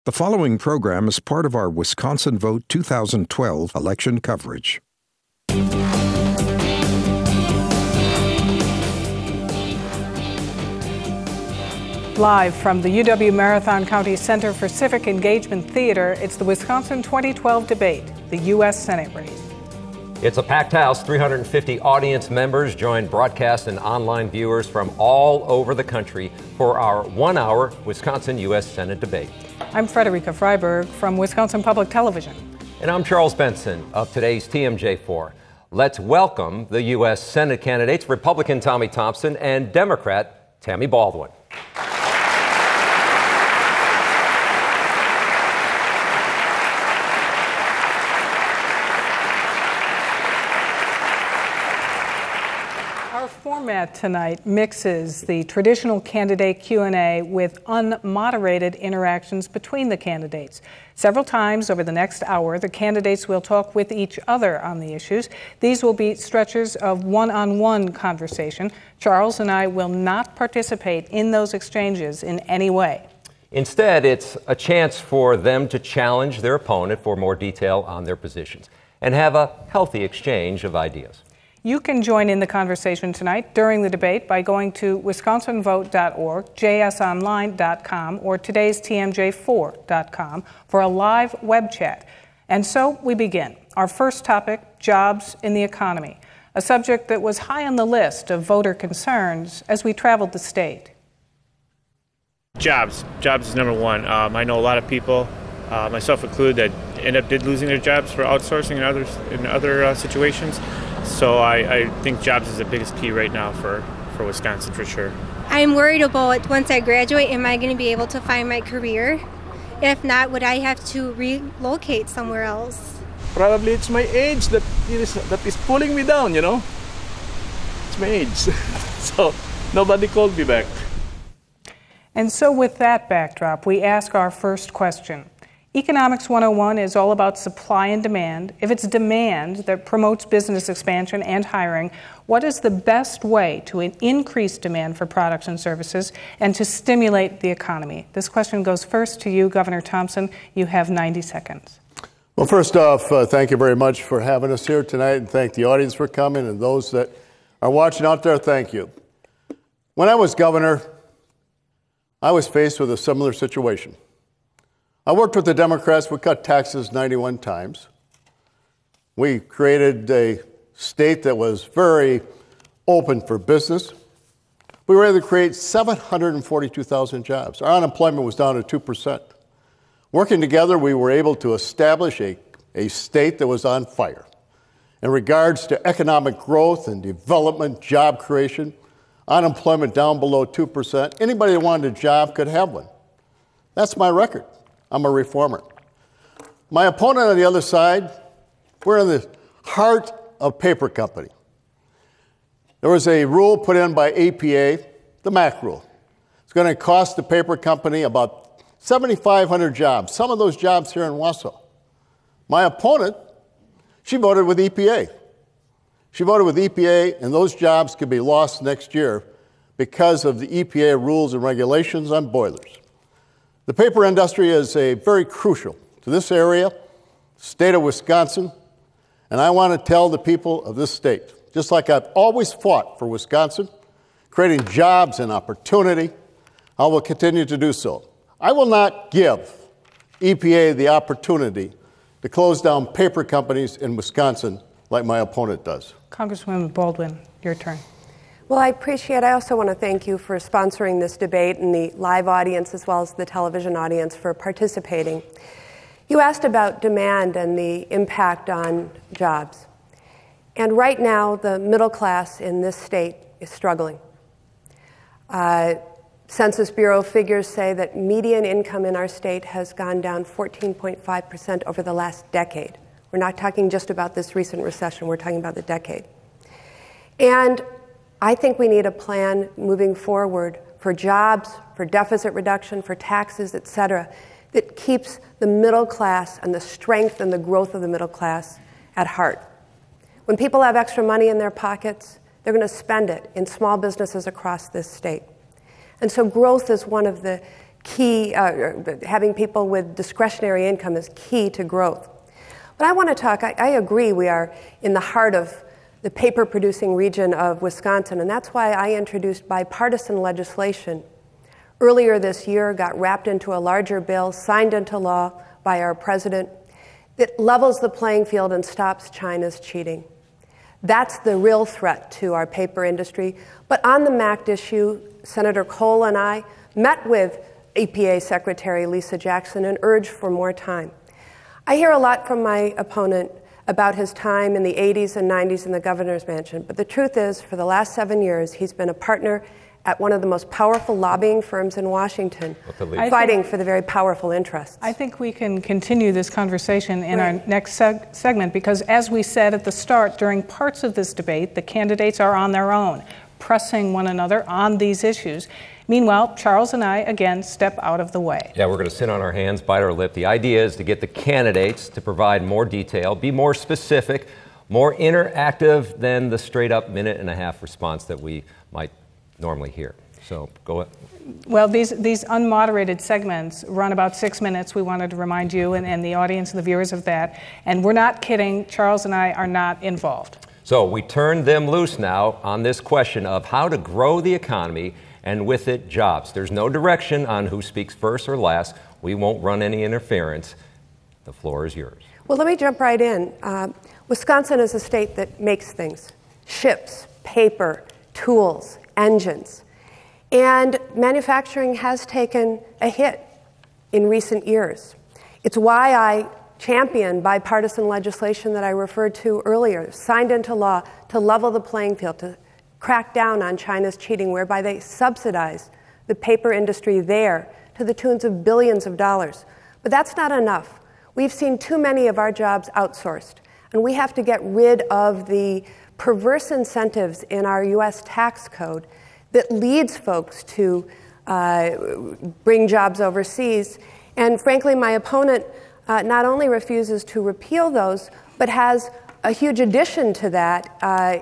The following program is part of our Wisconsin Vote 2012 election coverage. Live from the UW Marathon County Center for Civic Engagement Theater, it's the Wisconsin 2012 debate, the U.S. Senate race. It's a packed house. 350 audience members join broadcast and online viewers from all over the country for our one-hour Wisconsin U.S. Senate debate. I'm Frederica Freiberg from Wisconsin Public Television. And I'm Charles Benson of today's TMJ4. Let's welcome the U.S. Senate candidates, Republican Tommy Thompson and Democrat Tammy Baldwin. Our format tonight mixes the traditional candidate Q&A with unmoderated interactions between the candidates. Several times over the next hour, the candidates will talk with each other on the issues. These will be stretches of one-on-one conversation. Charles and I will not participate in those exchanges in any way. Instead, it's a chance for them to challenge their opponent for more detail on their positions and have a healthy exchange of ideas. You can join in the conversation tonight during the debate by going to wisconsinvote.org, jsonline.com, or today's TMJ4.com for a live web chat. And so we begin. Our first topic, jobs in the economy, a subject that was high on the list of voter concerns as we traveled the state. Jobs is number one. I know a lot of people, myself included, that did losing their jobs for outsourcing and other situations. So I think jobs is the biggest key right now for Wisconsin for sure. I'm worried about once I graduate, am I going to be able to find my career? If not, would I have to relocate somewhere else? Probably it's my age that is pulling me down, you know. It's my age. So nobody called me back. And so with that backdrop, we ask our first question. Economics 101 is all about supply and demand. If it's demand that promotes business expansion and hiring, what is the best way to increase demand for products and services and to stimulate the economy? This question goes first to you, Governor Thompson. You have 90 seconds. Well, first off, thank you very much for having us here tonight, and thank the audience for coming, and those that are watching out there, thank you. When I was governor, I was faced with a similar situation. I worked with the Democrats. We cut taxes 91 times. We created a state that was very open for business. We were able to create 742,000 jobs. Our unemployment was down to 2%. Working together, we were able to establish a state that was on fire. In regards to economic growth and development, job creation, unemployment down below 2%. Anybody that wanted a job could have one. That's my record. I'm a reformer. My opponent on the other side, we're in the heart of paper company. There was a rule put in by APA, the MAC rule. It's going to cost the paper company about 7,500 jobs, some of those jobs here in Wausau. My opponent, she voted with EPA. She voted with EPA, and those jobs could be lost next year because of the EPA rules and regulations on boilers. The paper industry is very crucial to this area, state of Wisconsin, and I want to tell the people of this state, just like I've always fought for Wisconsin, creating jobs and opportunity, I will continue to do so. I will not give EPA the opportunity to close down paper companies in Wisconsin like my opponent does. Congresswoman Baldwin, your turn. Well, I also want to thank you for sponsoring this debate and the live audience as well as the television audience for participating. You asked about demand and the impact on jobs. And right now, the middle class in this state is struggling. Census Bureau figures say that median income in our state has gone down 14.5% over the last decade. We're not talking just about this recent recession, we're talking about the decade. And I think we need a plan moving forward for jobs, for deficit reduction, for taxes, et cetera, that keeps the middle class and the strength and the growth of the middle class at heart. When people have extra money in their pockets, they're going to spend it in small businesses across this state. And so growth is one of the key, having people with discretionary income is key to growth. But I want to talk, I agree we are in the heart of the paper-producing region of Wisconsin, and that's why I introduced bipartisan legislation earlier this year, got wrapped into a larger bill, signed into law by our president, that levels the playing field and stops China's cheating. That's the real threat to our paper industry. But on the MACT issue, Senator Kohl and I met with EPA Secretary Lisa Jackson and urged for more time. I hear a lot from my opponent about his time in the 80s and 90s in the governor's mansion, but the truth is, for the last 7 years, he's been a partner at one of the most powerful lobbying firms in Washington, fighting for the very powerful interests. I think we can continue this conversation in our next segment because, as we said at the start, during parts of this debate, the candidates are on their own, pressing one another on these issues. Meanwhile, Charles and I, again, step out of the way. Yeah, we're going to sit on our hands, bite our lip. The idea is to get the candidates to provide more detail, be more specific, more interactive than the straight-up minute-and-a-half response that we might normally hear. So go ahead. Well, these unmoderated segments run about 6 minutes. We wanted to remind you and the audience and the viewers of that. And we're not kidding. Charles and I are not involved. So we turn them loose now on this question of how to grow the economy and with it jobs. There's no direction on who speaks first or last. We won't run any interference. The floor is yours. Well, let me jump right in. Wisconsin is a state that makes things, ships, paper, tools, engines. And manufacturing has taken a hit in recent years. It's why I championed bipartisan legislation that I referred to earlier, signed into law to level the playing field, to crack down on China's cheating, whereby they subsidize the paper industry there to the tunes of billions of dollars. But that's not enough. We've seen too many of our jobs outsourced, and we have to get rid of the perverse incentives in our U.S. tax code that leads folks to bring jobs overseas. And frankly, my opponent not only refuses to repeal those, but has a huge addition to that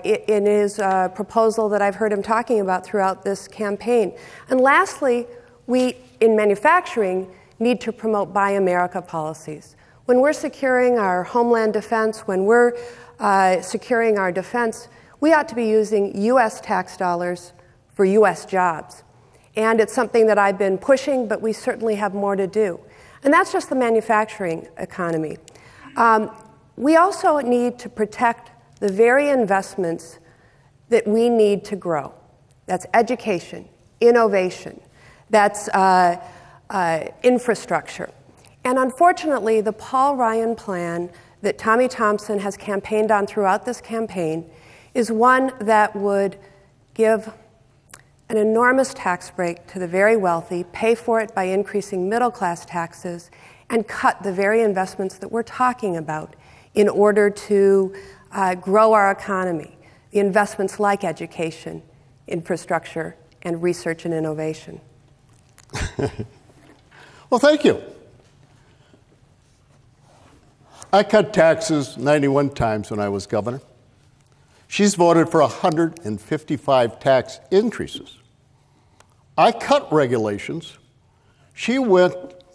in his proposal that I've heard him talking about throughout this campaign. And lastly, we, in manufacturing, need to promote Buy America policies. When we're securing our homeland defense, when we're securing our defense, we ought to be using U.S. tax dollars for U.S. jobs. And it's something that I've been pushing, but we certainly have more to do. And that's just the manufacturing economy. We also need to protect the very investments that we need to grow. That's education, innovation, that's infrastructure. And unfortunately, the Paul Ryan plan that Tommy Thompson has campaigned on throughout this campaign is one that would give an enormous tax break to the very wealthy, pay for it by increasing middle-class taxes, and cut the very investments that we're talking about in order to grow our economy, the investments like education, infrastructure, and research and innovation. Well, thank you. I cut taxes 91 times when I was governor. She's voted for 155 tax increases. I cut regulations. She went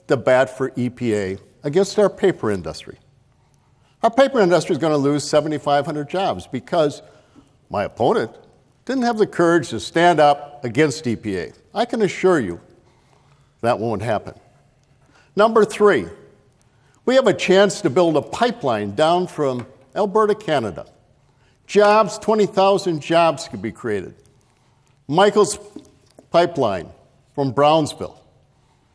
to bat for EPA against our paper industry. Our paper industry is going to lose 7,500 jobs because my opponent didn't have the courage to stand up against EPA. I can assure you that won't happen. Number 3, we have a chance to build a pipeline down from Alberta, Canada. Jobs, 20,000 jobs could be created. Michael's pipeline from Brownsville,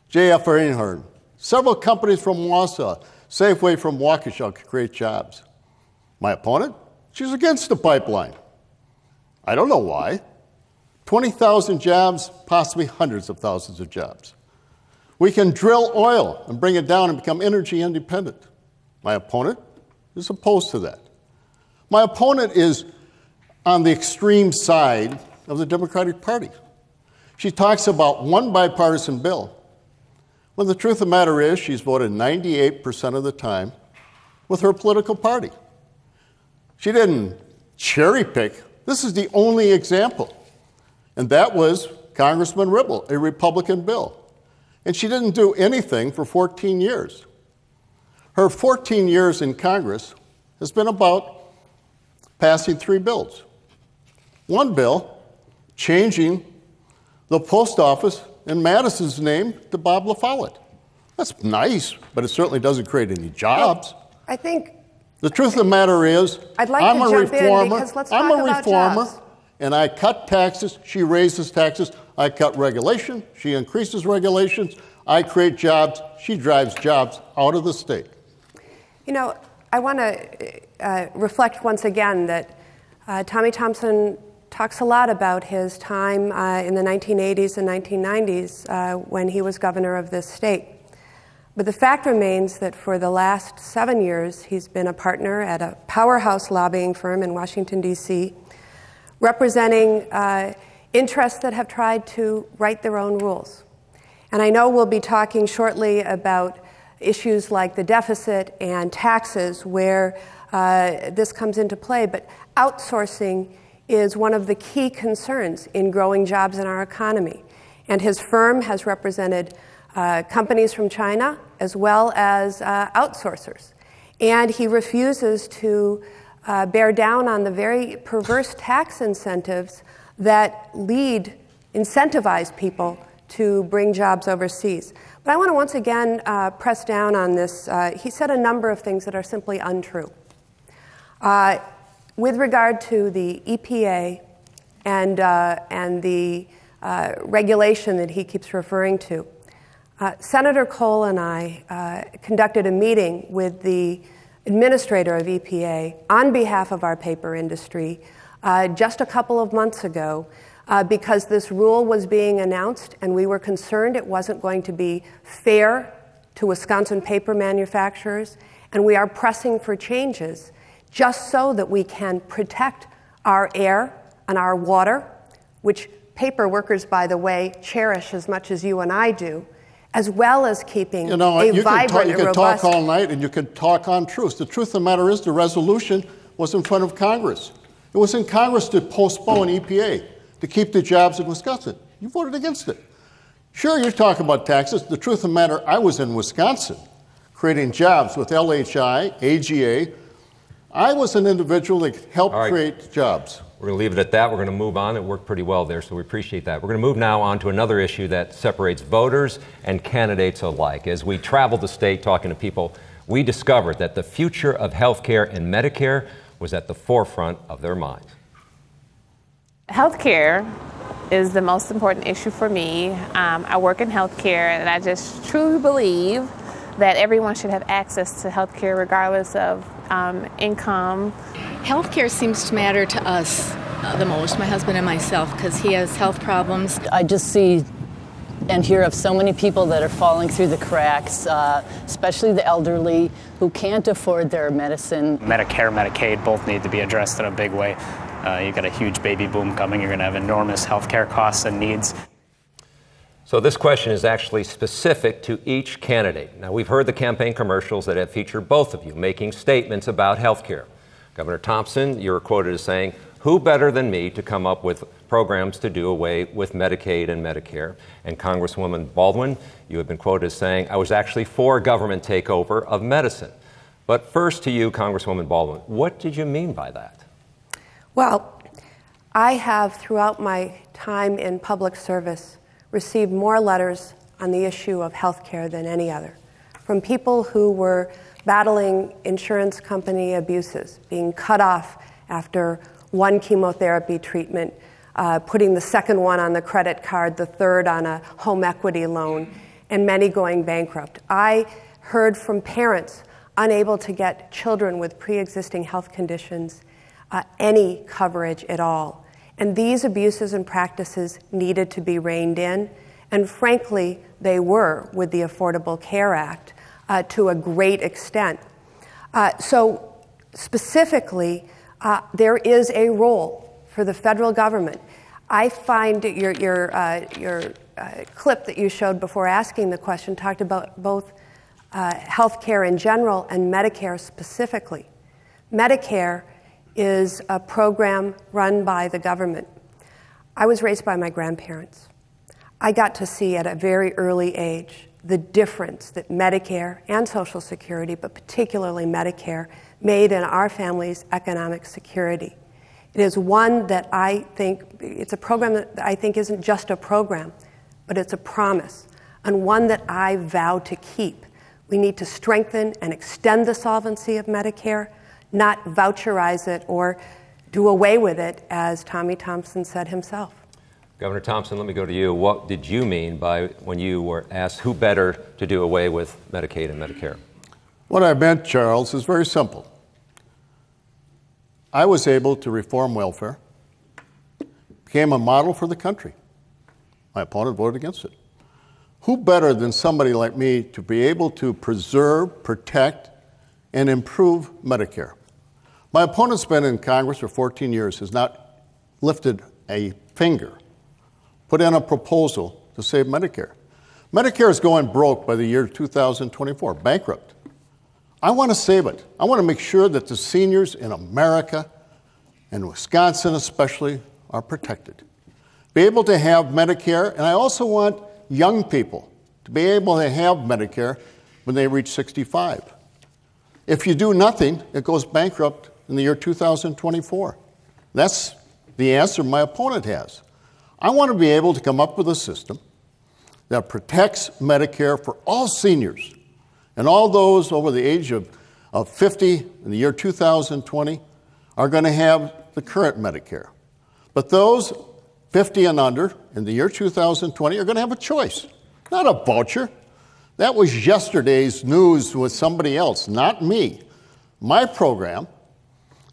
J.F. Einhorn, several companies from Wausau, Safeway from Waukesha could create jobs. My opponent, she's against the pipeline. I don't know why. 20,000 jobs, possibly hundreds of thousands of jobs. We can drill oil and bring it down and become energy independent. My opponent is opposed to that. My opponent is on the extreme side of the Democratic Party. She talks about one bipartisan bill, when the truth of the matter is she's voted 98% of the time with her political party. She didn't cherry pick. This is the only example. And that was Congressman Ribble, a Republican bill. And she didn't do anything for 14 years. Her 14 years in Congress has been about passing 3 bills. One bill, changing the post office in Madison's name to Bob LaFollette. That's nice, but it certainly doesn't create any jobs. I think the truth of the matter is, I'd like I'm to a jump in reformer. because let's I'm talk a about reformer, jobs. and I cut taxes. She raises taxes. I cut regulation. She increases regulations. I create jobs. She drives jobs out of the state. You know, I want to reflect once again that Tommy Thompson talks a lot about his time in the 1980s and 1990s when he was governor of this state. But the fact remains that for the last 7 years, he's been a partner at a powerhouse lobbying firm in Washington, D.C., representing interests that have tried to write their own rules. And I know we'll be talking shortly about issues like the deficit and taxes where this comes into play, but outsourcing is one of the key concerns in growing jobs in our economy. And his firm has represented companies from China as well as outsourcers. And he refuses to bear down on the very perverse tax incentives that incentivize people to bring jobs overseas. But I want to once again press down on this. He said a number of things that are simply untrue. With regard to the EPA and the regulation that he keeps referring to, Senator Kohl and I conducted a meeting with the administrator of EPA on behalf of our paper industry just a couple of months ago because this rule was being announced and we were concerned it wasn't going to be fair to Wisconsin paper manufacturers, and we are pressing for changes just so that we can protect our air and our water, which paper workers, by the way, cherish as much as you and I do, as well as keeping a vibrant and robust... You can talk all night and you can talk on truth. The truth of the matter is the resolution was in front of Congress. It was in Congress to postpone EPA, to keep the jobs in Wisconsin. You voted against it. Sure, you're talking about taxes. The truth of the matter, I was in Wisconsin creating jobs with LHI, AGA. I was an individual that helped create jobs. We're going to leave it at that. We're going to move on. It worked pretty well there, so we appreciate that. We're going to move now on to another issue that separates voters and candidates alike. As we traveled the state talking to people, we discovered that the future of health care and Medicare was at the forefront of their minds. Healthcare is the most important issue for me. I work in healthcare, and I just truly believe that everyone should have access to healthcare regardless of income. Healthcare seems to matter to us the most, my husband and myself, because he has health problems. I just see and hear of so many people that are falling through the cracks, especially the elderly who can't afford their medicine. Medicare, Medicaid both need to be addressed in a big way. You've got a huge baby boom coming. You're going to have enormous healthcare costs and needs. So this question is actually specific to each candidate. Now, we've heard the campaign commercials that have featured both of you making statements about health care. Governor Thompson, you were quoted as saying, "Who better than me to come up with programs to do away with Medicaid and Medicare?" And Congresswoman Baldwin, you have been quoted as saying, "I was actually for government takeover of medicine." But first to you, Congresswoman Baldwin, what did you mean by that? Well, I have, throughout my time in public service, received more letters on the issue of health care than any other, from people who were battling insurance company abuses, being cut off after one chemotherapy treatment, putting the second one on the credit card, the third on a home equity loan, and many going bankrupt. I heard from parents unable to get children with pre-existing health conditions any coverage at all. And these abuses and practices needed to be reined in, and frankly, they were with the Affordable Care Act to a great extent. So specifically, there is a role for the federal government. I find your clip that you showed before asking the question talked about both health care in general and Medicare specifically. Medicare is a program run by the government. I was raised by my grandparents. I got to see at a very early age the difference that Medicare and Social Security, but particularly Medicare, made in our family's economic security. It is one that I think, it's a program that I think isn't just a program, but it's a promise, and one that I vow to keep. We need to strengthen and extend the solvency of Medicare, not voucherize it or do away with it, as Tommy Thompson said himself. Governor Thompson, let me go to you. What did you mean by when you were asked who better to do away with Medicaid and Medicare? What I meant, Charles, is very simple. I was able to reform welfare, became a model for the country. My opponent voted against it. Who better than somebody like me to be able to preserve, protect, and improve Medicare? My opponent's been in Congress for 14 years, has not lifted a finger, put in a proposal to save Medicare. Medicare is going broke by the year 2024, bankrupt. I want to save it. I want to make sure that the seniors in America, and Wisconsin especially, are protected. Be able to have Medicare, and I also want young people to be able to have Medicare when they reach 65. If you do nothing, it goes bankrupt in the year 2024. That's the answer my opponent has. I want to be able to come up with a system that protects Medicare for all seniors, and all those over the age of 50 in the year 2020 are going to have the current Medicare. But those 50 and under in the year 2020 are going to have a choice, not a voucher. That was yesterday's news with somebody else, not me. My program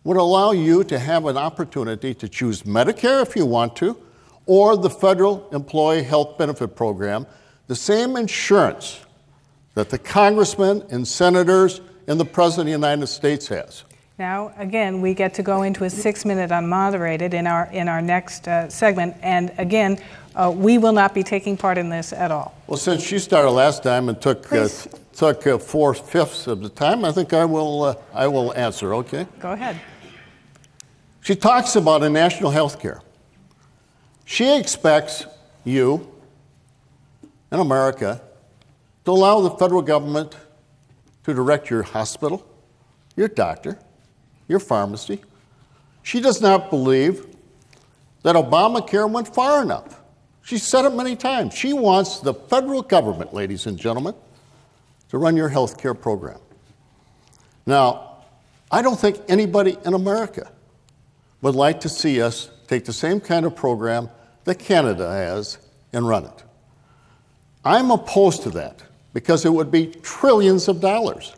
would allow you to have an opportunity to choose Medicare if you want to, or the Federal Employee Health Benefit Program, the same insurance that the congressmen and senators and the President of the United States has. Now, again, we get to go into a 6-minute unmoderated in our next segment, and again, we will not be taking part in this at all. Well, since she started last time and took 4/5 of the time, I think I will answer. Okay. Go ahead. She talks about a national health care. She expects you in America to allow the federal government to direct your hospital, your doctor, your pharmacy. She does not believe that Obamacare went far enough. She said it many times. She wants the federal government, ladies and gentlemen, to run your health care program. Now, I don't think anybody in America would like to see us take the same kind of program that Canada has and run it. I'm opposed to that because it would be trillions of dollars.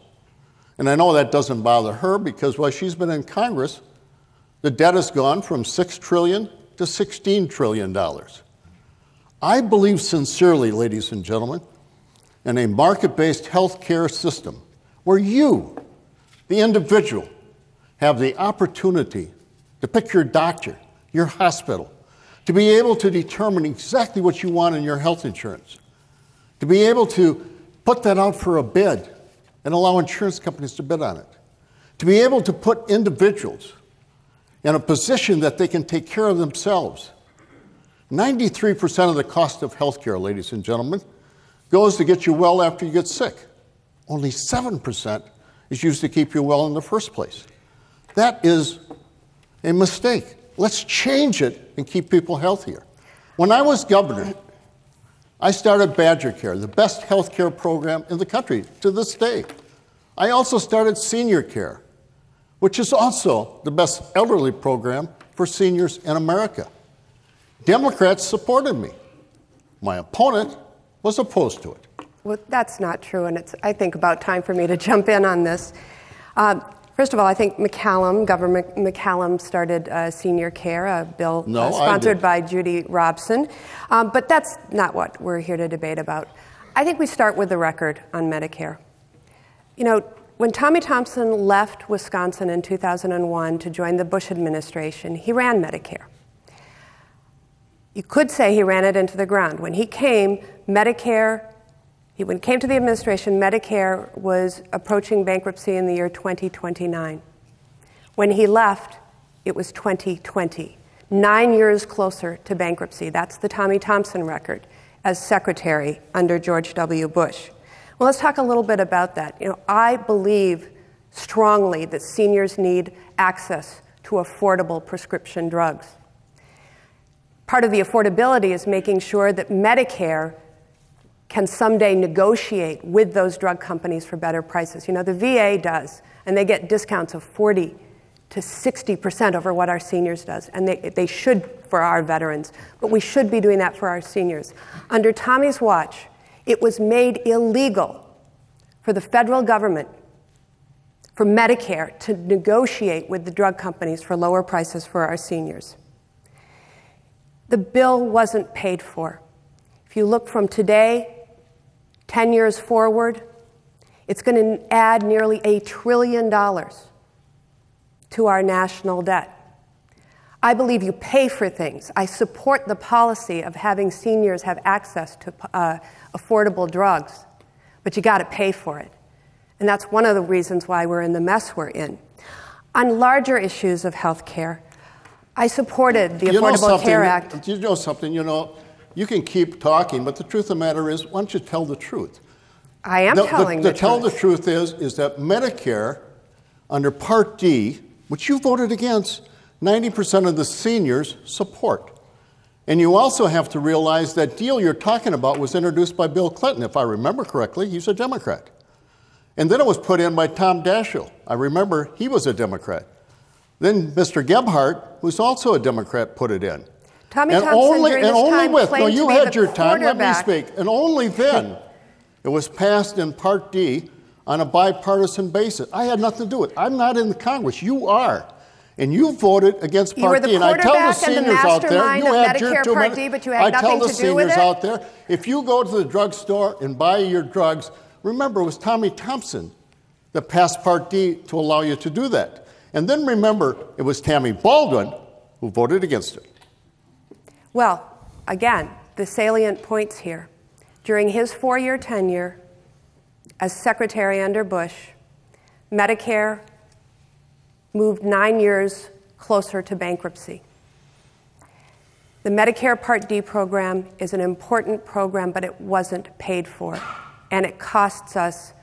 And I know that doesn't bother her because while she's been in Congress, the debt has gone from $6 trillion to $16 trillion. I believe sincerely, ladies and gentlemen, in a market-based health care system where you, the individual, have the opportunity to pick your doctor, your hospital, to be able to determine exactly what you want in your health insurance, to be able to put that out for a bid and allow insurance companies to bid on it, to be able to put individuals in a position that they can take care of themselves. 93% of the cost of health care, ladies and gentlemen, goes to get you well after you get sick. Only 7% is used to keep you well in the first place. That is a mistake. Let's change it and keep people healthier. When I was governor, I started Badger Care, the best health care program in the country to this day. I also started Senior Care, which is also the best elderly program for seniors in America. Democrats supported me. My opponent was opposed to it. Well, that's not true, and it's, I think, about time for me to jump in on this. First of all, I think Governor McCallum started Senior Care, a bill sponsored by Judy Robson. But that's not what we're here to debate about. I think we start with the record on Medicare. You know, when Tommy Thompson left Wisconsin in 2001 to join the Bush administration, he ran Medicare. You could say he ran it into the ground. When he came, when he came to the administration, Medicare was approaching bankruptcy in the year 2029. When he left, it was 2020, 9 years closer to bankruptcy. That's the Tommy Thompson record. as secretary under George W. Bush. Well, let's talk a little bit about that. I believe strongly that seniors need access to affordable prescription drugs. Part of the affordability is making sure that Medicare can someday negotiate with those drug companies for better prices. The VA does, and they get discounts of 40 to 60% over what our seniors does, and they should for our veterans, but we should be doing that for our seniors. Under Tommy's watch, it was made illegal for the federal government, for Medicare, to negotiate with the drug companies for lower prices for our seniors. The bill wasn't paid for. If you look from today, 10 years forward, it's going to add nearly $1 trillion to our national debt. I believe you pay for things. I support the policy of having seniors have access to affordable drugs, but you got to pay for it. And that's one of the reasons why we're in the mess we're in. On larger issues of health care, I supported the Affordable Care Act. You know something, you can keep talking, but the truth of the matter is, why don't you tell the truth? I am telling the truth. Tell the truth is that Medicare, under Part D, which you voted against, 90% of the seniors support. And you also have to realize that deal you're talking about was introduced by Bill Clinton. If I remember correctly, he's a Democrat. And then it was put in by Tom Daschle. I remember he was a Democrat. Then Mr. Gebhardt, who's also a Democrat, put it in. Tommy Thompson, during this time, claimed to be the quarterback. Let me speak. And only then it was passed in Part D on a bipartisan basis. I had nothing to do with it. I'm not in the Congress. You are. And you voted against Part D. And I tell the seniors out there, you had your 2 minutes. I tell the seniors out there, if you go to the drugstore and buy your drugs, remember it was Tommy Thompson that passed Part D to allow you to do that. And then remember, it was Tammy Baldwin who voted against it. Well, again, the salient points here. During his 4-year tenure as secretary under Bush, Medicare moved 9 years closer to bankruptcy. The Medicare Part D program is an important program, but it wasn't paid for. And it costs us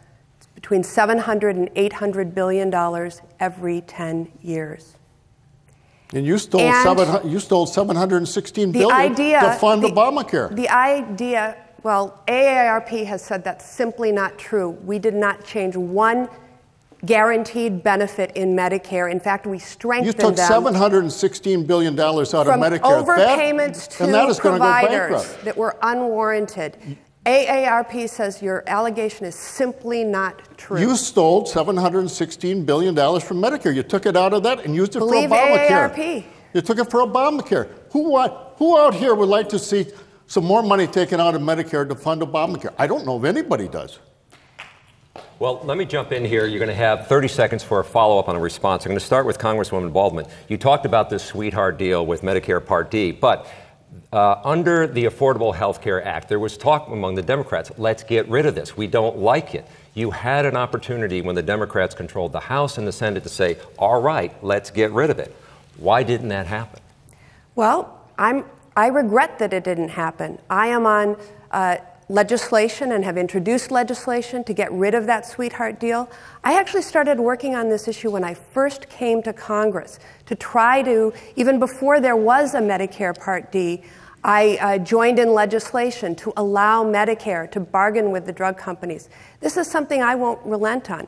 between $700 and $800 billion every 10 years. And you stole $716 billion to fund Obamacare. The idea, well, AARP has said that's simply not true. We did not change one guaranteed benefit in Medicare. In fact, we strengthened them. You took $716 billion out of Medicare. From overpayments to providers that were unwarranted. AARP says your allegation is simply not true. You stole $716 billion from Medicare. You took it out of that and used it for Obamacare. AARP. You took it for Obamacare. Who out here would like to see some more money taken out of Medicare to fund Obamacare? I don't know if anybody does. Well, let me jump in here. You're going to have 30 seconds for a follow-up on a response. I'm going to start with Congresswoman Baldwin. You talked about this sweetheart deal with Medicare Part D, but under the Affordable Health Care Act, there was talk among the Democrats, let's get rid of this. We don't like it. You had an opportunity when the Democrats controlled the House and the Senate to say, all right, let's get rid of it. Why didn't that happen? Well, I regret that it didn't happen. I am on legislation and have introduced legislation to get rid of that sweetheart deal. I actually started working on this issue when I first came to Congress to try to, even before there was a Medicare Part D, I joined in legislation to allow Medicare to bargain with the drug companies. This is something I won't relent on.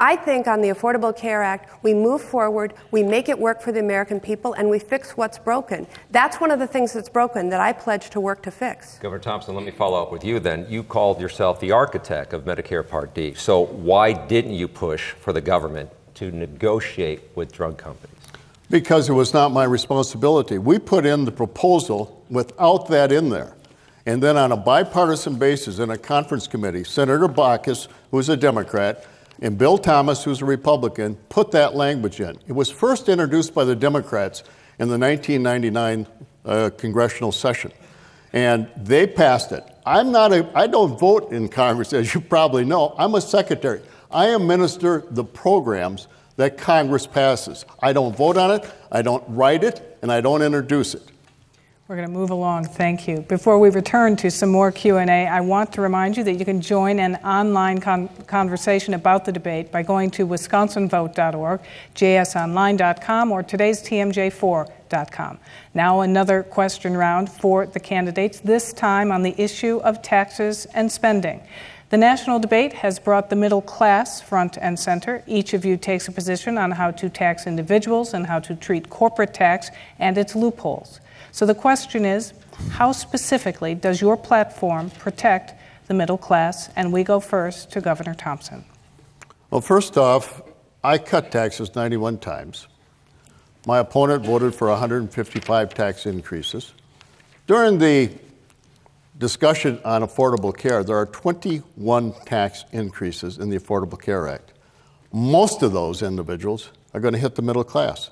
I think on the Affordable Care Act, we move forward, we make it work for the American people, and we fix what's broken. That's one of the things that's broken that I pledge to work to fix. Governor Thompson, let me follow up with you then. You called yourself the architect of Medicare Part D. So why didn't you push for the government to negotiate with drug companies? Because it was not my responsibility. We put in the proposal without that in there. And then on a bipartisan basis in a conference committee, Senator Baucus, who's a Democrat, and Bill Thomas, who's a Republican, put that language in. It was first introduced by the Democrats in the 1999 congressional session. And they passed it. I don't vote in Congress, as you probably know. I'm a secretary. I administer the programs that Congress passes. I don't vote on it, I don't write it, and I don't introduce it. We're going to move along. Thank you. Before we return to some more Q&A, I want to remind you that you can join an online conversation about the debate by going to wisconsinvote.org, jsonline.com, or today'stmj4.com. Now another question round for the candidates, this time on the issue of taxes and spending. The national debate has brought the middle class front and center. Each of you takes a position on how to tax individuals and how to treat corporate tax and its loopholes. So the question is, how specifically does your platform protect the middle class? And we go first to Governor Thompson. Well, first off, I cut taxes 91 times. My opponent voted for 155 tax increases. During the discussion on Affordable Care, there are 21 tax increases in the Affordable Care Act. Most of those individuals are going to hit the middle class.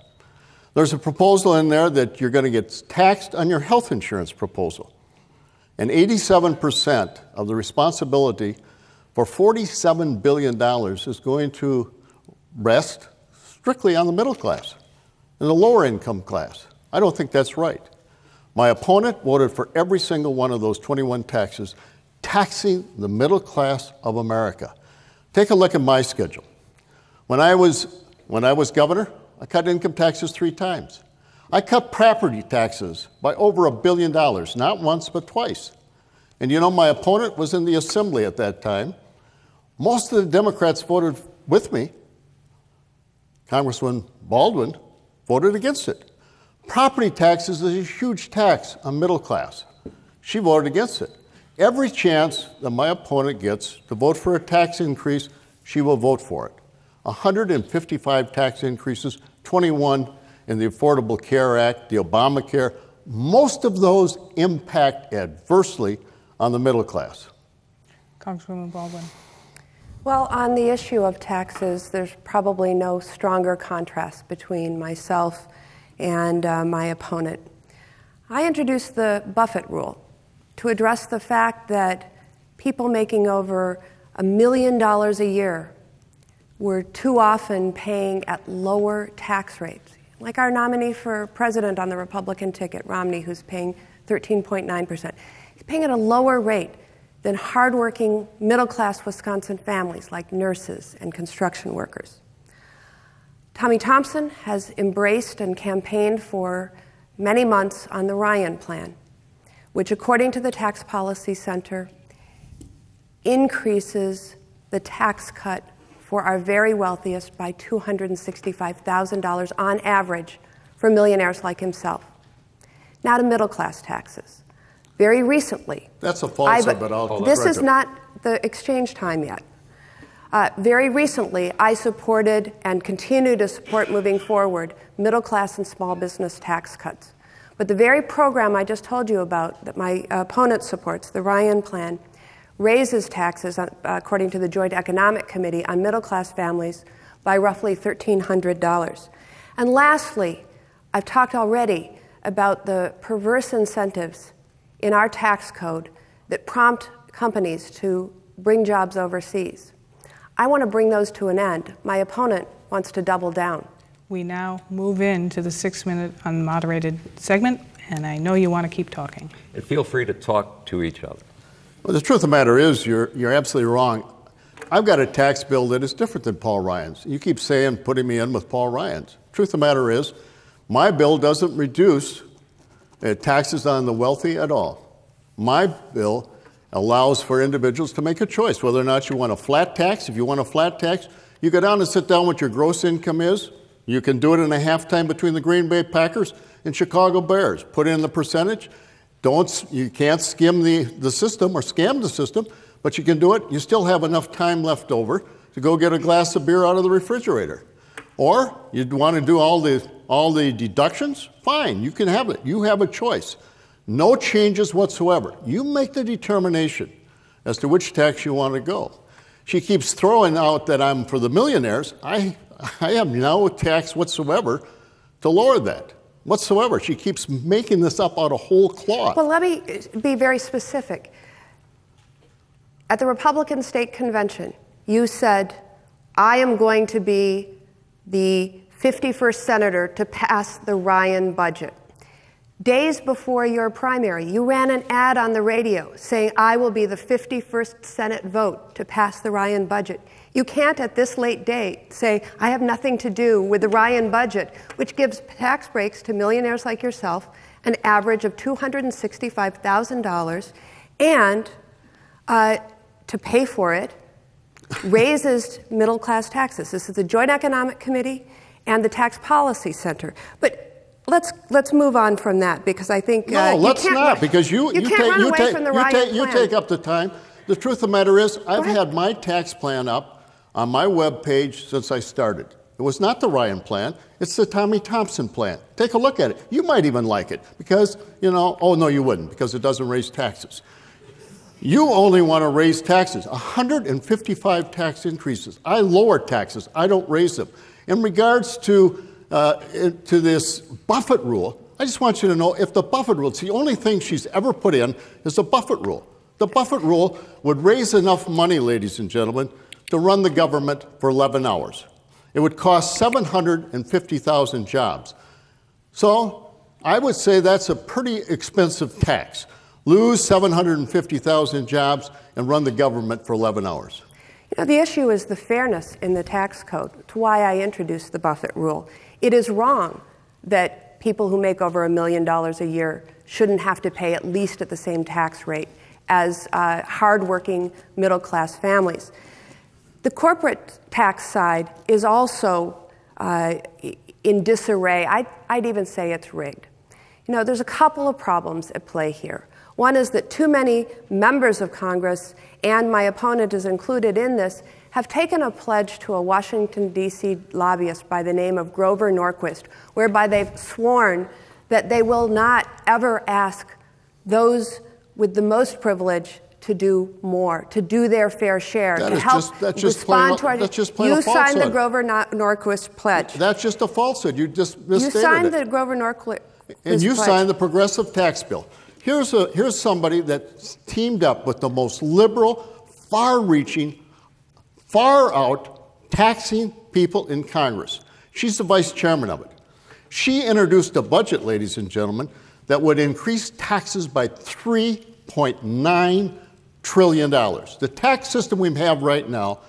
There's a proposal in there that you're going to get taxed on your health insurance proposal. And 87% of the responsibility for $47 billion is going to rest strictly on the middle class and the lower income class. I don't think that's right. My opponent voted for every single one of those 21 taxes, taxing the middle class of America. Take a look at my schedule. When I was governor, I cut income taxes 3 times. I cut property taxes by over $1 billion, not once, but twice. And you know, my opponent was in the assembly at that time. Most of the Democrats voted with me. Congresswoman Baldwin voted against it. Property taxes is a huge tax on middle class. She voted against it. Every chance that my opponent gets to vote for a tax increase, she will vote for it. 155 tax increases, 21 in the Affordable Care Act, the Obamacare. Most of those impact adversely on the middle class. Congresswoman Baldwin. Well, on the issue of taxes, there's probably no stronger contrast between myself and my opponent. I introduced the Buffett rule to address the fact that people making over $1 million a year were too often paying at lower tax rates. Like our nominee for president on the Republican ticket, Romney, who's paying 13.9%. He's paying at a lower rate than hardworking middle-class Wisconsin families like nurses and construction workers. Tommy Thompson has embraced and campaigned for many months on the Ryan Plan, which, according to the Tax Policy Center, increases the tax cut for our very wealthiest by $265,000 on average for millionaires like himself. Now to middle-class taxes. Very recently... That's a falsehood, but I'll... This is not the exchange time yet. Very recently, I supported and continue to support moving forward middle-class and small business tax cuts. But the very program I just told you about that my opponent supports, the Ryan Plan, raises taxes, according to the Joint Economic Committee, on middle-class families by roughly $1,300. And lastly, I've talked already about the perverse incentives in our tax code that prompt companies to bring jobs overseas. I want to bring those to an end. My opponent wants to double down. We now move into the 6-minute unmoderated segment, and I know you want to keep talking. And feel free to talk to each other. Well, the truth of the matter is, you're absolutely wrong. I've got a tax bill that is different than Paul Ryan's. You keep saying, putting me in with Paul Ryan's. Truth of the matter is, my bill doesn't reduce taxes on the wealthy at all. My bill allows for individuals to make a choice whether or not you want a flat tax. If you want a flat tax, you go down and sit down what your gross income is. You can do it in a halftime between the Green Bay Packers and Chicago Bears. Put in the percentage. You can't skim the system or scam the system, but you can do it. You still have enough time left over to go get a glass of beer out of the refrigerator. Or you want to do all the deductions? Fine, you can have it. You have a choice. No changes whatsoever. You make the determination as to which tax you want to go. She keeps throwing out that I'm for the millionaires. I have no tax whatsoever to lower that. Whatsoever. She keeps making this up out of whole cloth. Well, let me be very specific. At the Republican State Convention, you said, I am going to be the 51st senator to pass the Ryan budget. Days before your primary, you ran an ad on the radio saying, I will be the 51st Senate vote to pass the Ryan budget. You can't at this late date say, I have nothing to do with the Ryan budget, which gives tax breaks to millionaires like yourself, an average of $265,000, and to pay for it, raises middle-class taxes. This is the Joint Economic Committee and the Tax Policy Center. But let's move on from that, because I think no, let's not, because you take up the time. The truth of the matter is, I've had my tax plan up on my web page since I started. It was not the Ryan plan; it's the Tommy Thompson plan. Take a look at it. You might even like it because oh no, you wouldn't, because it doesn't raise taxes. You only want to raise taxes. 155 tax increases. I lower taxes. I don't raise them. In regards to this Buffett rule, I just want you to know, if the Buffett rule, it's the only thing she's ever put in is the Buffett rule. The Buffett rule would raise enough money, ladies and gentlemen, to run the government for 11 hours. It would cost 750,000 jobs. So I would say that's a pretty expensive tax. Lose 750,000 jobs and run the government for 11 hours. The issue is the fairness in the tax code. It's why I introduced the Buffett rule. It is wrong that people who make over $1 million a year shouldn't have to pay at least at the same tax rate as hardworking middle-class families. The corporate tax side is also in disarray. I'd even say it's rigged. There's a couple of problems at play here. One is that too many members of Congress, and my opponent is included in this, have taken a pledge to a Washington, D.C. lobbyist by the name of Grover Norquist, whereby they've sworn that they will not ever ask those with the most privilege to do more, to do their fair share, to help respond to our... You signed the Grover Norquist pledge. That's just a falsehood. You just misstated it. You signed the Grover Norquist pledge. And you signed the progressive tax bill. Here's somebody that's teamed up with the most liberal, far-reaching, far-out taxing people in Congress. She's the vice chairman of it. She introduced a budget, ladies and gentlemen, that would increase taxes by $3.9 trillion. The tax system we have right now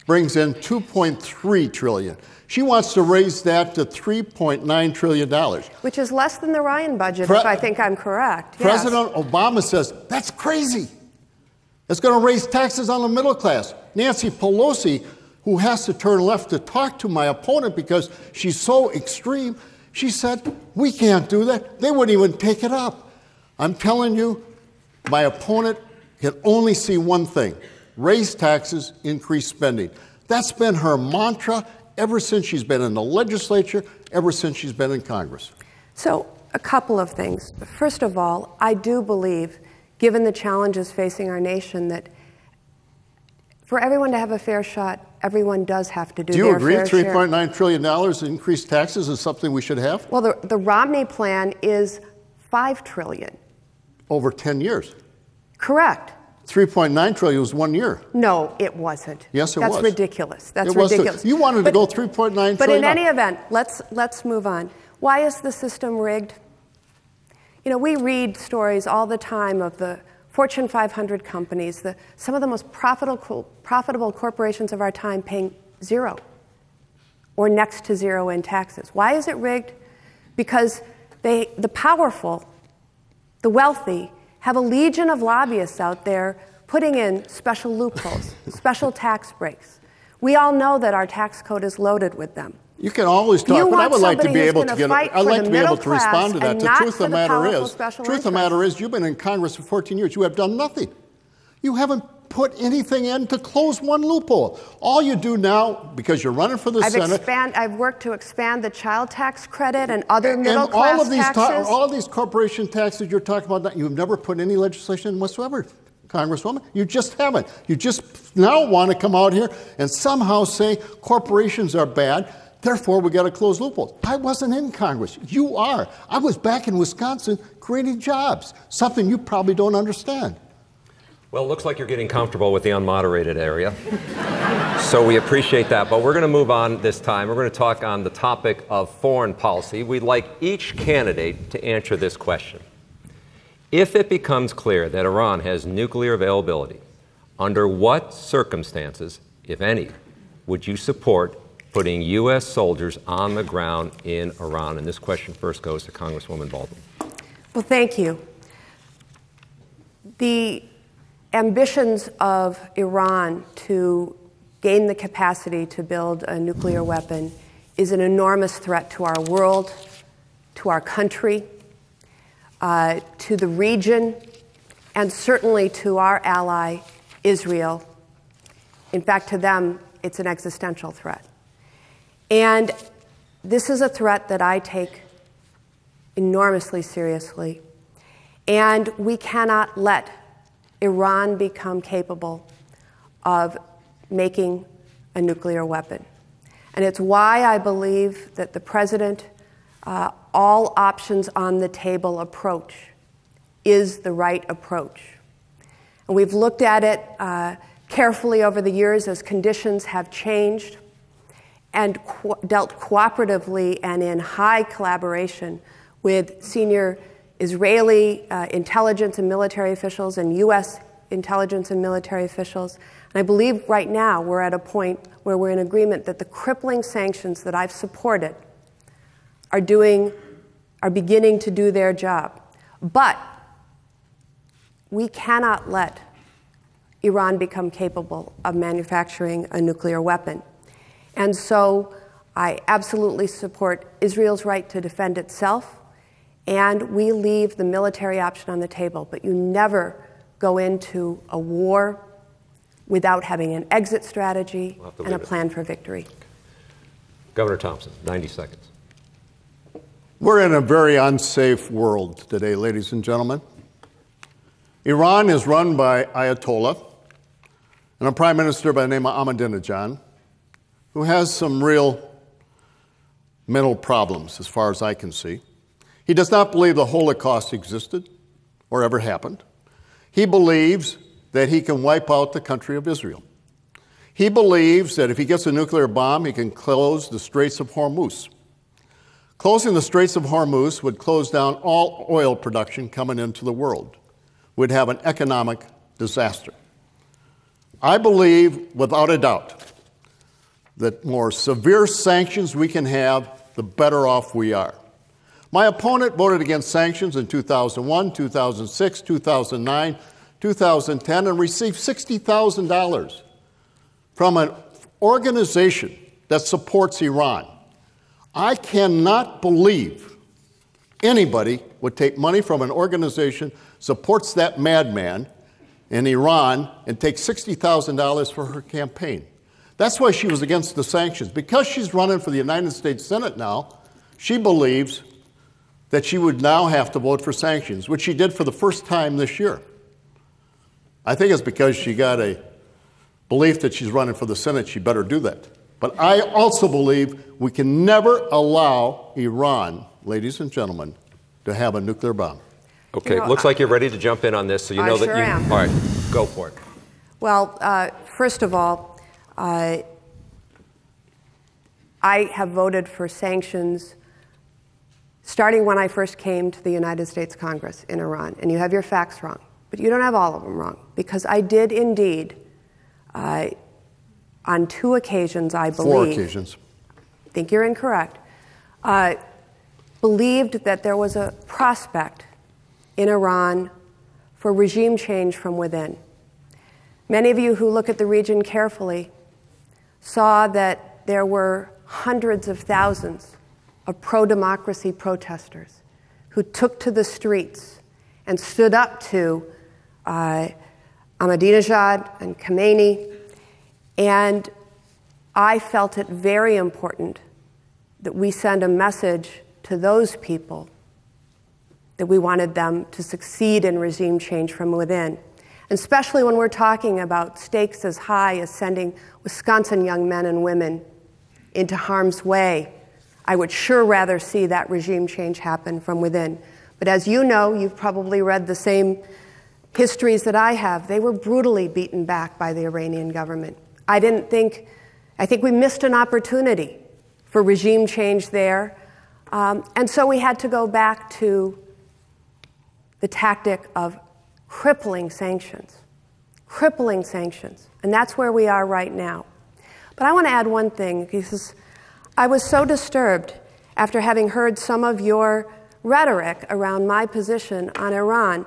brings in $2.3 trillion. She wants to raise that to $3.9 trillion. Which is less than the Ryan budget, if I think I'm correct. President Obama says, that's crazy. It's going to raise taxes on the middle class. Nancy Pelosi, who has to turn left to talk to my opponent because she's so extreme, she said, we can't do that. They wouldn't even take it up. I'm telling you, my opponent can only see one thing: raise taxes, increase spending. That's been her mantra ever since she's been in the legislature, ever since she's been in Congress. So, a couple of things. First of all, I do believe, given the challenges facing our nation, that for everyone to have a fair shot, everyone does have to do their fair share. Do you agree $3.9 trillion in increased taxes is something we should have? Well, the Romney plan is $5 trillion. Over 10 years. Correct. 3.9 trillion was 1 year. No, it wasn't. Yes, it was. That's ridiculous. That's ridiculous. You wanted to go 3.9 trillion. But in any event, let's move on. Why is the system rigged? We read stories all the time of the Fortune 500 companies, some of the most profitable corporations of our time paying zero or next to zero in taxes. Why is it rigged? Because the powerful, the wealthy, have a legion of lobbyists out there putting in special loopholes, special tax breaks. We all know that our tax code is loaded with them. You can always talk, but I would like to be able to respond to that. The truth of the matter is, you've been in Congress for 14 years. You have done nothing. You haven't put anything in to close one loophole. All you do now, because you're running for the Senate... I've worked to expand the child tax credit and other middle-class taxes. All of these corporation taxes you're talking about, you've never put any legislation in whatsoever, Congresswoman. You just haven't. You just now want to come out here and somehow say corporations are bad, therefore we got to close loopholes. I wasn't in Congress. You are. I was back in Wisconsin creating jobs, something you probably don't understand. Well, it looks like you're getting comfortable with the unmoderated area. So we appreciate that, but we're going to move on this time. We're going to talk on the topic of foreign policy. We'd like each candidate to answer this question. If it becomes clear that Iran has nuclear availability, under what circumstances, if any, would you support putting U.S. soldiers on the ground in Iran? And this question first goes to Congresswoman Baldwin. Well, thank you. The ambitions of Iran to gain the capacity to build a nuclear weapon is an enormous threat to our world, to our country, to the region, and certainly to our ally, Israel. In fact, to them, it's an existential threat. And this is a threat that I take enormously seriously. And we cannot let Iran become capable of making a nuclear weapon. And it's why I believe that the president, all options on the table approach is the right approach. And we've looked at it carefully over the years as conditions have changed and dealt cooperatively and in high collaboration with senior Israeli intelligence and military officials and U.S. intelligence and military officials. And I believe right now we're at a point where we're in agreement that the crippling sanctions that I've supported are beginning to do their job. But we cannot let Iran become capable of manufacturing a nuclear weapon. And so I absolutely support Israel's right to defend itself, and we leave the military option on the table. But you never go into a war without having an exit strategy and a plan for victory. Governor Thompson, 90 seconds. We're in a very unsafe world today, ladies and gentlemen. Iran is run by Ayatollah and a prime minister by the name of Ahmadinejad, who has some real mental problems as far as I can see. He does not believe the Holocaust existed or ever happened. He believes that he can wipe out the country of Israel. He believes that if he gets a nuclear bomb, he can close the Straits of Hormuz. Closing the Straits of Hormuz would close down all oil production coming into the world. We'd have an economic disaster. I believe, without a doubt, that more severe sanctions we can have, the better off we are. My opponent voted against sanctions in 2001, 2006, 2009, 2010, and received $60,000 from an organization that supports Iran. I cannot believe anybody would take money from an organization supports that madman in Iran and take $60,000 for her campaign. That's why she was against the sanctions. Because she's running for the United States Senate now, she believes that she would now have to vote for sanctions, which she did for the first time this year. I think it's because she got a belief that she's running for the Senate, she better do that. But I also believe we can never allow Iran, ladies and gentlemen, to have a nuclear bomb. Okay, you know, looks like you're ready to jump in on this, so you know that you... am. All right, go for it. Well, first of all, I have voted for sanctions starting when I first came to the United States Congress in Iran. And you have your facts wrong, but you don't have all of them wrong, because I did indeed, on 2 occasions, I believe... 4 occasions. I think you're incorrect. Believed that there was a prospect in Iran for regime change from within. Many of you who look at the region carefully saw that there were hundreds of thousands of pro-democracy protesters who took to the streets and stood up to Ahmadinejad and Khomeini. And I felt it very important that we send a message to those people that we wanted them to succeed in regime change from within. And especially when we're talking about stakes as high as sending Wisconsin young men and women into harm's way, I would sure rather see that regime change happen from within. But as you know, you've probably read the same histories that I have. They were brutally beaten back by the Iranian government. I think we missed an opportunity for regime change there. And so we had to go back to the tactic of crippling sanctions. Crippling sanctions. And that's where we are right now. But I want to add one thing, because I was so disturbed after having heard some of your rhetoric around my position on Iran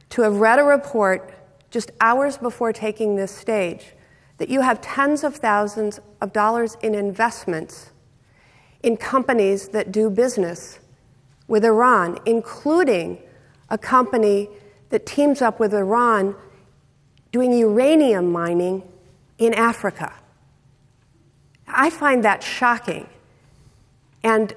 to have read a report just hours before taking this stage that you have tens of thousands of dollars in investments in companies that do business with Iran, including a company that teams up with Iran doing uranium mining in Africa. I find that shocking. And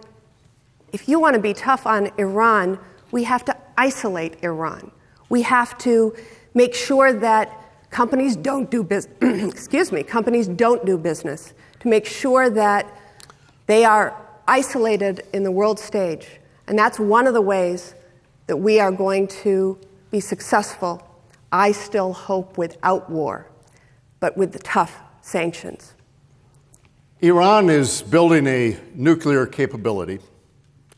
if you want to be tough on Iran, we have to isolate Iran. We have to make sure that companies don't do business, companies don't do business, to make sure that they are isolated in the world stage. And that's one of the ways that we are going to be successful, I still hope, without war, but with the tough sanctions. Iran is building a nuclear capability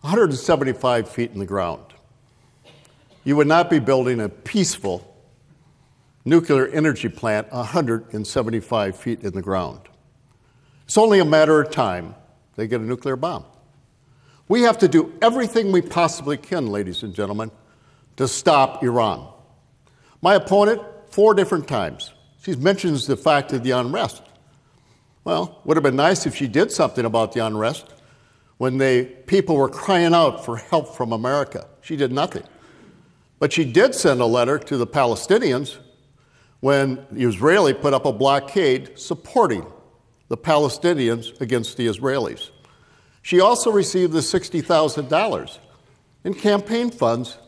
175 feet in the ground. You would not be building a peaceful nuclear energy plant 175 feet in the ground. It's only a matter of time they get a nuclear bomb. We have to do everything we possibly can, ladies and gentlemen, to stop Iran. My opponent, 4 different times, she mentions the fact of the unrest. Well, would have been nice if she did something about the unrest when people were crying out for help from America. She did nothing. But she did send a letter to the Palestinians when the Israeli put up a blockade supporting the Palestinians against the Israelis. She also received the $60,000 in campaign funds.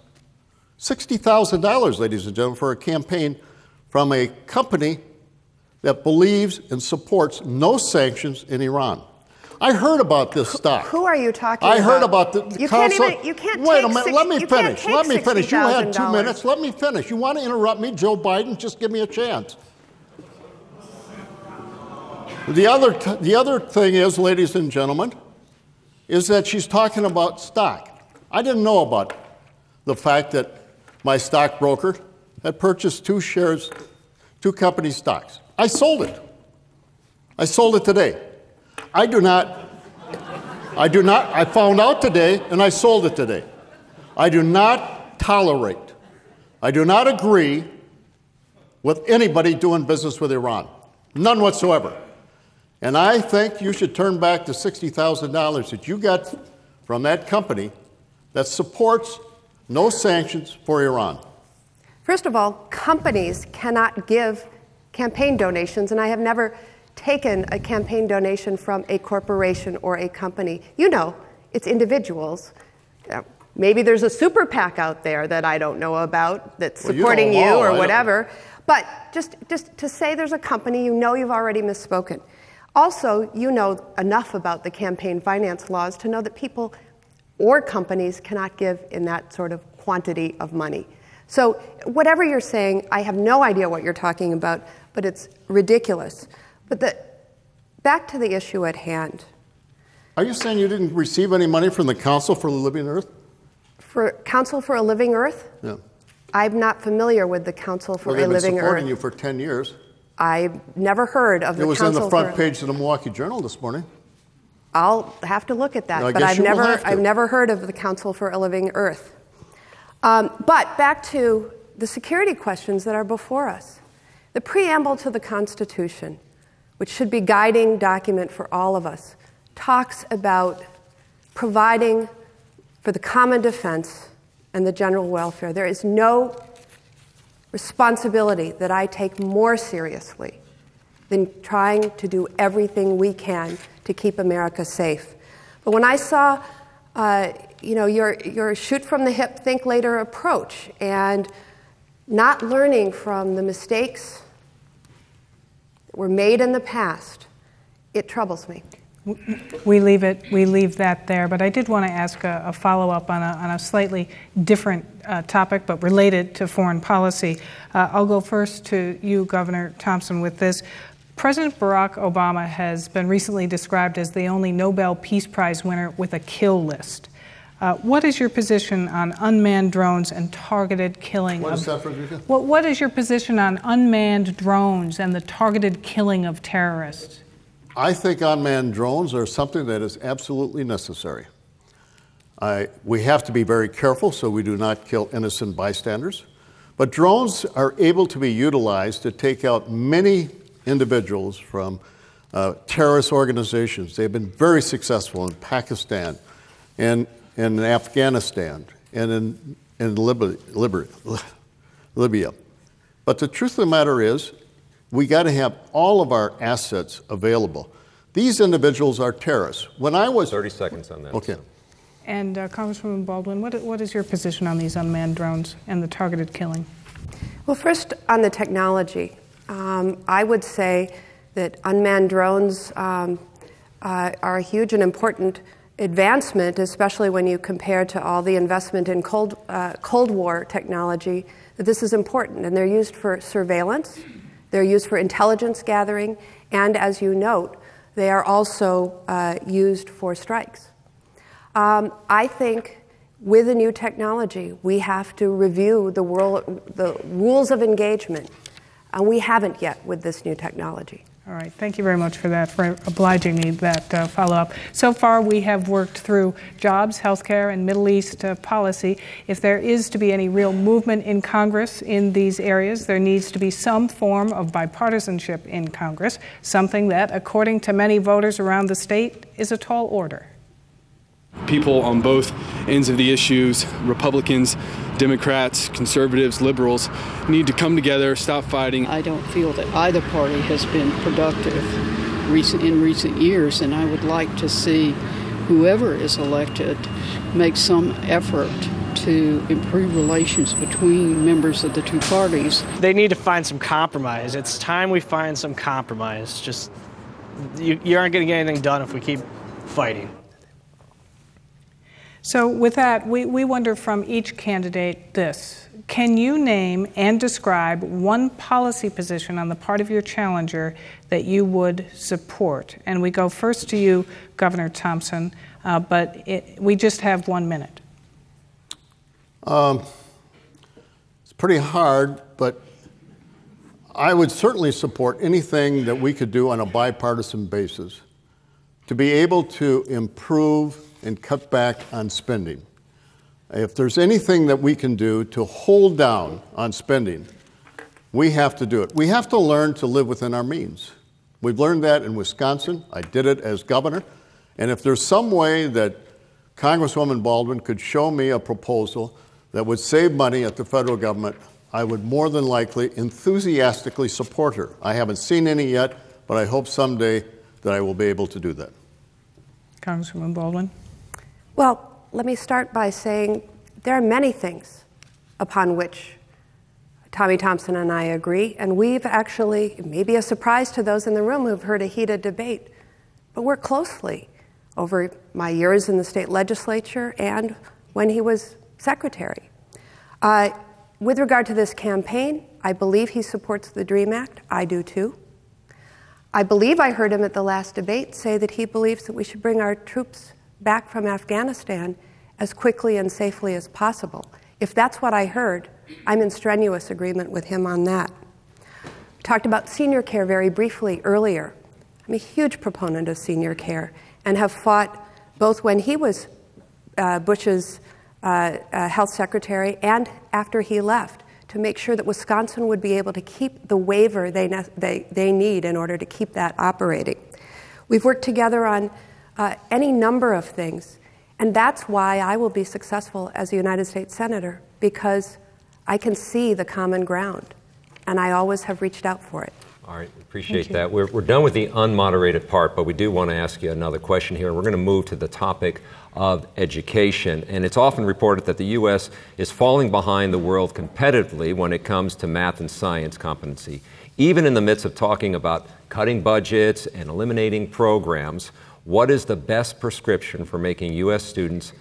$60,000, ladies and gentlemen, for a campaign from a company that believes and supports no sanctions in Iran. I heard about this stock. Who are you talking about? I heard about the council. You can't Wait a minute, let me finish. Let me finish. You had 2 minutes. Let me finish. You want to interrupt me, Joe Biden? Just give me a chance. The other thing is, ladies and gentlemen, is that she's talking about stock. I didn't know about the fact that my stockbroker had purchased 2 shares, 2 company stocks. I sold it. I sold it today. I found out today and I sold it today. I do not tolerate, I do not agree with anybody doing business with Iran. None whatsoever. And I think you should turn back the $60,000 that you got from that company that supports no sanctions for Iran. First of all, companies cannot give campaign donations, and I have never taken a campaign donation from a corporation or a company. You know, it's individuals. Maybe there's a super PAC out there that I don't know about that's supporting you or whatever. But just to say there's a company, you know you've already misspoken. Also, you know enough about the campaign finance laws to know that people or companies cannot give in that sort of quantity of money. So whatever you're saying, I have no idea what you're talking about, but it's ridiculous. But back to the issue at hand. Are you saying you didn't receive any money from the Council for the Living Earth? For Council for a Living Earth? Yeah. I'm not familiar with the Council for a Living Earth. They've been supporting you for 10 years. I've never heard of the Council for... It was on the front page of the Milwaukee Journal this morning. I'll have to look at that, no, but I've never heard of the Council for a Living Earth. But back to the security questions that are before us. The preamble to the Constitution, which should be guiding document for all of us, talks about providing for the common defense and the general welfare. There is no responsibility that I take more seriously than trying to do everything we can to keep America safe. But when I saw, your shoot from the hip, think later approach, and not learning from the mistakes that were made in the past, it troubles me. We leave that there, but I did want to ask a follow-up on a slightly different topic, but related to foreign policy. I'll go first to you, Governor Thompson, with this. President Barack Obama has been recently described as the only Nobel Peace Prize winner with a kill list. What is your position on unmanned drones and targeted killing? What is that, Frederica? What is your position on unmanned drones and the targeted killing of terrorists? I think unmanned drones are something that is absolutely necessary. We have to be very careful so we do not kill innocent bystanders. But drones are able to be utilized to take out many individuals from terrorist organizations. They've been very successful in Pakistan and in Afghanistan and in Libya. But the truth of the matter is, we got to have all of our assets available. These individuals are terrorists. When I was 30 seconds on that. Okay. And Congresswoman Baldwin, what is your position on these unmanned drones and the targeted killing? Well, first on the technology, I would say that unmanned drones are a huge and important advancement, especially when you compare to all the investment in Cold War technology, that this is important. And they're used for surveillance, they're used for intelligence gathering, and as you note, they are also used for strikes. I think with the new technology, we have to review the rules of engagement, and we haven't yet with this new technology. All right, thank you very much for that, for obliging me that follow-up. So far, we have worked through jobs, healthcare, and Middle East policy. If there is to be any real movement in Congress in these areas, there needs to be some form of bipartisanship in Congress, something that, according to many voters around the state, is a tall order. People on both ends of the issues, Republicans, Democrats, conservatives, liberals, need to come together, stop fighting. I don't feel that either party has been productive in recent years, and I would like to see whoever is elected make some effort to improve relations between members of the two parties. They need to find some compromise. It's time we find some compromise. Just, you aren't going to get anything done if we keep fighting. So with that, we wonder from each candidate this. Can you name and describe one policy position on the part of your challenger that you would support? And we go first to you, Governor Thompson, but we just have 1 minute. It's pretty hard, but I would certainly support anything that we could do on a bipartisan basis to be able to improve and cut back on spending. If there's anything that we can do to hold down on spending, we have to do it. We have to learn to live within our means. We've learned that in Wisconsin. I did it as governor. And if there's some way that Congresswoman Baldwin could show me a proposal that would save money at the federal government, I would more than likely enthusiastically support her. I haven't seen any yet, but I hope someday that I will be able to do that. Congresswoman Baldwin. Well, let me start by saying there are many things upon which Tommy Thompson and I agree, and we've actually, it may be a surprise to those in the room who've heard a heated debate, but worked closely over my years in the state legislature and when he was secretary. With regard to this campaign, I believe he supports the DREAM Act. I do too. I believe I heard him at the last debate say that he believes that we should bring our troops back from Afghanistan as quickly and safely as possible. If that's what I heard, I'm in strenuous agreement with him on that. We talked about senior care very briefly earlier. I'm a huge proponent of senior care and have fought both when he was Bush's health secretary and after he left to make sure that Wisconsin would be able to keep the waiver they need in order to keep that operating. We've worked together on any number of things, and that's why I will be successful as a United States Senator, because I can see the common ground, and I always have reached out for it. All right, appreciate that. We're done with the unmoderated part, but we do want to ask you another question here. We're going to move to the topic of education, and it's often reported that the U.S. is falling behind the world competitively when it comes to math and science competency. Even in the midst of talking about cutting budgets and eliminating programs, what is the best prescription for making U.S. students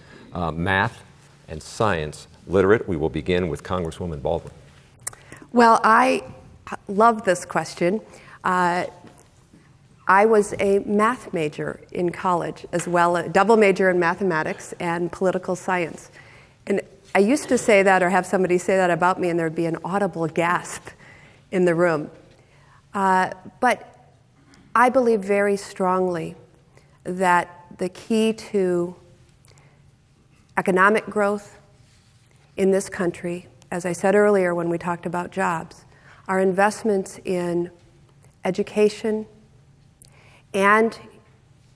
math and science literate? We will begin with Congresswoman Baldwin. Well, I love this question. I was a math major in college, as well, a double major in mathematics and political science. And I used to say that or have somebody say that about me, and there'd be an audible gasp in the room. But I believe very strongly that the key to economic growth in this country, as I said earlier when we talked about jobs, are investments in education and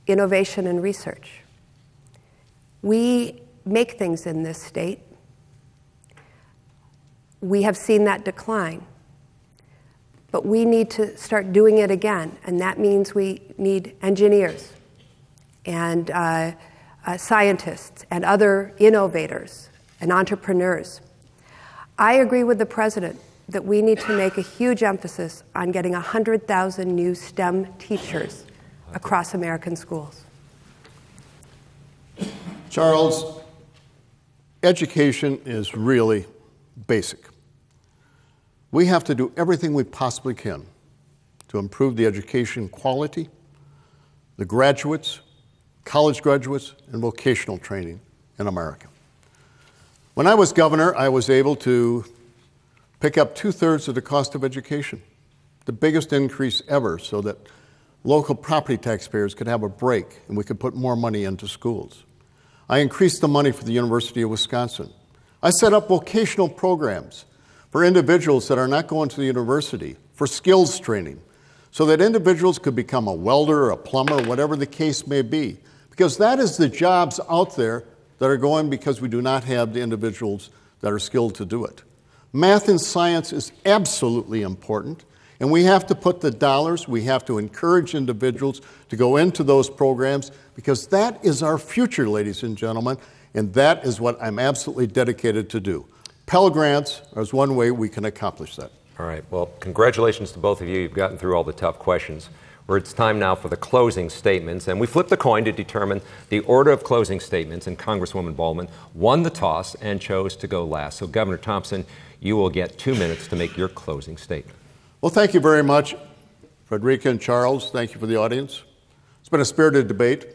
innovation and research. We make things in this state. We have seen that decline. But we need to start doing it again, and that means we need engineers and scientists and other innovators and entrepreneurs. I agree with the president that we need to make a huge emphasis on getting 100,000 new STEM teachers across American schools. Charles, education is really basic. We have to do everything we possibly can to improve the education quality, the graduates, college graduates, and vocational training in America. When I was governor, I was able to pick up 2/3 of the cost of education, the biggest increase ever, so that local property taxpayers could have a break and we could put more money into schools. I increased the money for the University of Wisconsin. I set up vocational programs for individuals that are not going to the university, for skills training, so that individuals could become a welder, a plumber, whatever the case may be. Because that is the jobs out there that are going because we do not have the individuals that are skilled to do it. Math and science is absolutely important, and we have to put the dollars, we have to encourage individuals to go into those programs, because that is our future, ladies and gentlemen, and that is what I'm absolutely dedicated to do. Pell Grants is one way we can accomplish that. All right. Well, congratulations to both of you. You've gotten through all the tough questions. It's time now for the closing statements, and we flipped the coin to determine the order of closing statements, and Congresswoman Baldwin won the toss and chose to go last. So, Governor Thompson, you will get 2 minutes to make your closing statement. Well, thank you very much, Frederica and Charles. Thank you for the audience. It's been a spirited debate.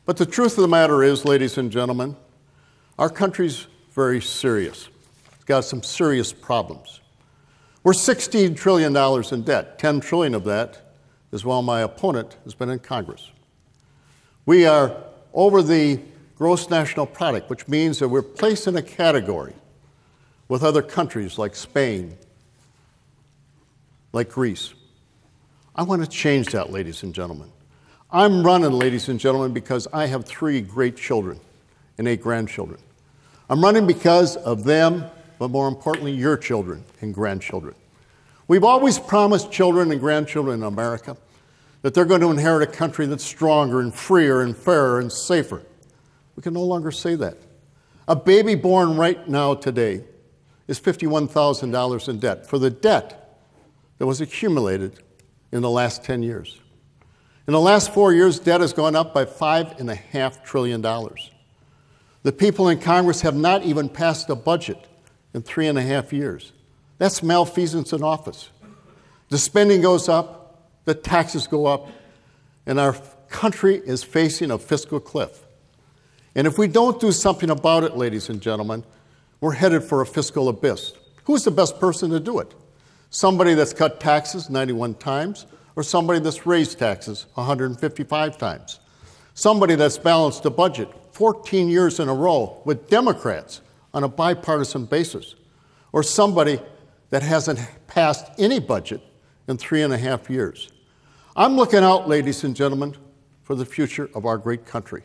But the truth of the matter is, ladies and gentlemen, our country's very serious. It's got some serious problems. We're $16 trillion in debt. $10 trillion of that is while my opponent has been in Congress. We are over the gross national product, which means that we're placed in a category with other countries like Spain, like Greece. I want to change that, ladies and gentlemen. I'm running, ladies and gentlemen, because I have 3 great children and 8 grandchildren. I'm running because of them, but more importantly, your children and grandchildren. We've always promised children and grandchildren in America that they're going to inherit a country that's stronger and freer and fairer and safer. We can no longer say that. A baby born right now today is $51,000 in debt for the debt that was accumulated in the last 10 years. In the last 4 years, debt has gone up by $5.5 trillion. The people in Congress have not even passed a budget in 3.5 years. That's malfeasance in office. The spending goes up, the taxes go up, and our country is facing a fiscal cliff. And if we don't do something about it, ladies and gentlemen, we're headed for a fiscal abyss. Who's the best person to do it? Somebody that's cut taxes 91 times, or somebody that's raised taxes 155 times? Somebody that's balanced the budget 14 years in a row with Democrats on a bipartisan basis, or somebody that hasn't passed any budget in 3.5 years. I'm looking out, ladies and gentlemen, for the future of our great country.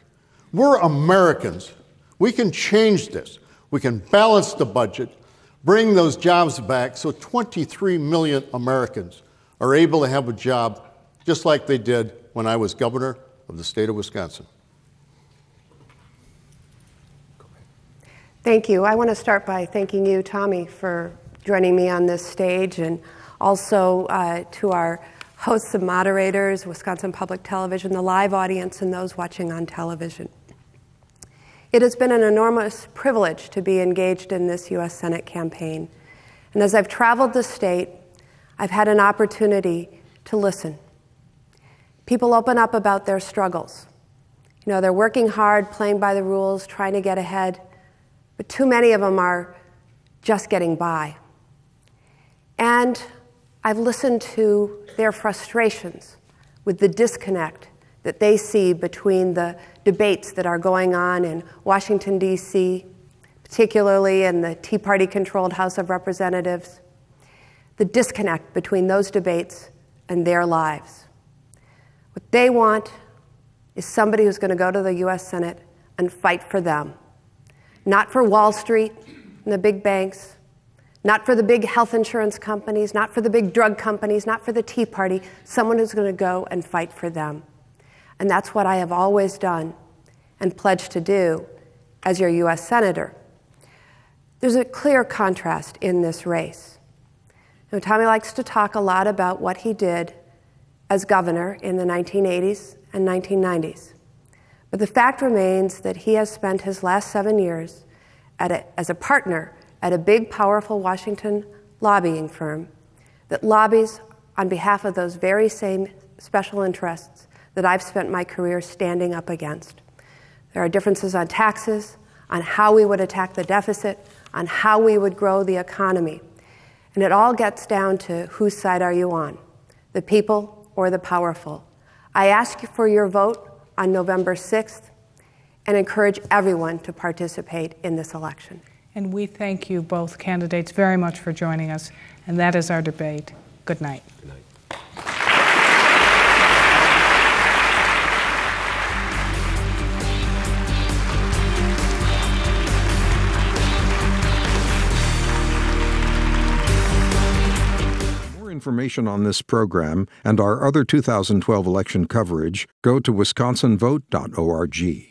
We're Americans. We can change this. We can balance the budget, bring those jobs back so 23 million Americans are able to have a job just like they did when I was governor of the state of Wisconsin. Thank you. I want to start by thanking you, Tommy, for joining me on this stage, and also to our hosts and moderators, Wisconsin Public Television, the live audience, and those watching on television. It has been an enormous privilege to be engaged in this U.S. Senate campaign. And as I've traveled the state, I've had an opportunity to listen People open up about their struggles. You know, they're working hard, playing by the rules, trying to get ahead, but too many of them are just getting by. And I've listened to their frustrations with the disconnect that they see between the debates that are going on in Washington, D.C., particularly in the Tea Party-controlled House of Representatives, the disconnect between those debates and their lives. What they want is somebody who's going to go to the U.S. Senate and fight for them, not for Wall Street and the big banks, not for the big health insurance companies, not for the big drug companies, not for the Tea Party, someone who's going to go and fight for them. And that's what I have always done and pledged to do as your U.S. Senator. There's a clear contrast in this race. You know, Tommy likes to talk a lot about what he did as governor in the 1980s and 1990s. But the fact remains that he has spent his last 7 years as a partner at a big, powerful Washington lobbying firm that lobbies on behalf of those very same special interests that I've spent my career standing up against. There are differences on taxes, on how we would attack the deficit, on how we would grow the economy. And it all gets down to whose side are you on, the people or the powerful. I ask you for your vote on November 6th and encourage everyone to participate in this election. And we thank you both candidates very much for joining us. And that is our debate. Good night. Good night. Information on this program and our other 2012 election coverage, go to wisconsinvote.org.